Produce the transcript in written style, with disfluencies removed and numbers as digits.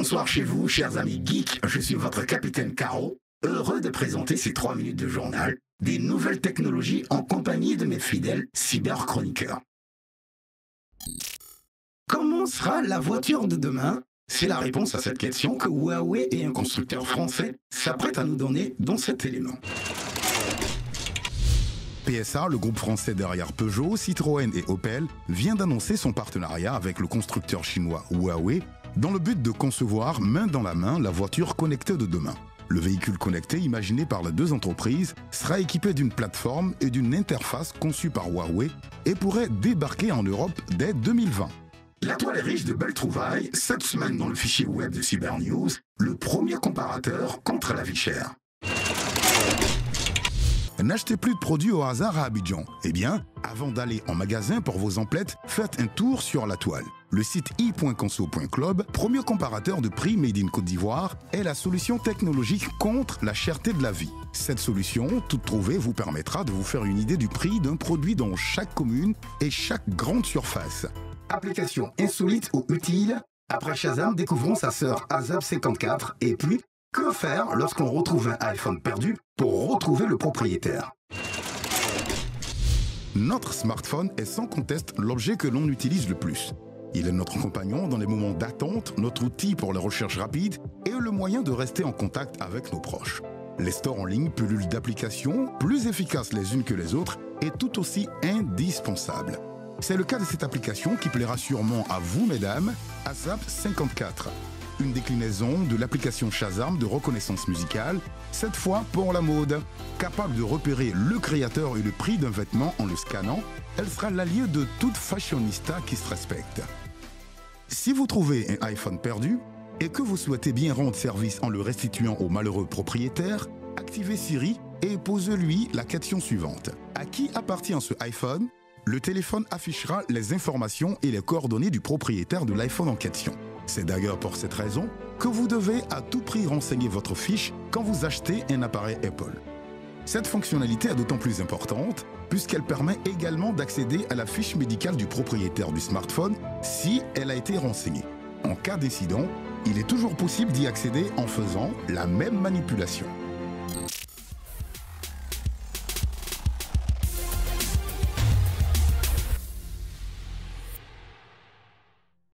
Bonsoir chez vous, chers amis geeks, je suis votre capitaine Caro, heureux de présenter ces 3 minutes de journal, des nouvelles technologies en compagnie de mes fidèles cyberchroniqueurs. Comment sera la voiture de demain? C'est la réponse à cette question que Huawei et un constructeur français s'apprêtent à nous donner dans cet élément. PSA, le groupe français derrière Peugeot, Citroën et Opel, vient d'annoncer son partenariat avec le constructeur chinois Huawei dans le but de concevoir main dans la main la voiture connectée de demain. Le véhicule connecté imaginé par les deux entreprises sera équipé d'une plateforme et d'une interface conçue par Huawei et pourrait débarquer en Europe dès 2020. La toile est riche de belles trouvailles, cette semaine dans le fichier web de Cybernews, le premier comparateur contre la vie chère. N'achetez plus de produits au hasard à Abidjan. Eh bien, avant d'aller en magasin pour vos emplettes, faites un tour sur la toile. Le site i.conso.club, premier comparateur de prix made in Côte d'Ivoire, est la solution technologique contre la cherté de la vie. Cette solution, toute trouvée, vous permettra de vous faire une idée du prix d'un produit dans chaque commune et chaque grande surface. Application insolite ou utile? Après Shazam, découvrons sa sœur Azab54 et puis, que faire lorsqu'on retrouve un iPhone perdu pour retrouver le propriétaire? Notre smartphone est sans conteste l'objet que l'on utilise le plus. Il est notre compagnon dans les moments d'attente, notre outil pour les recherches rapides et le moyen de rester en contact avec nos proches. Les stores en ligne pullulent d'applications, plus efficaces les unes que les autres et tout aussi indispensables. C'est le cas de cette application qui plaira sûrement à vous, mesdames, Azab54. Une déclinaison de l'application Shazam de reconnaissance musicale, cette fois pour la mode. Capable de repérer le créateur et le prix d'un vêtement en le scannant, elle sera l'allié de toute fashionista qui se respecte. Si vous trouvez un iPhone perdu et que vous souhaitez bien rendre service en le restituant au malheureux propriétaire, activez Siri et posez-lui la question suivante. À qui appartient ce iPhone? Le téléphone affichera les informations et les coordonnées du propriétaire de l'iPhone en question. C'est d'ailleurs pour cette raison que vous devez à tout prix renseigner votre fiche quand vous achetez un appareil Apple. Cette fonctionnalité est d'autant plus importante puisqu'elle permet également d'accéder à la fiche médicale du propriétaire du smartphone si elle a été renseignée. En cas d'incident, il est toujours possible d'y accéder en faisant la même manipulation.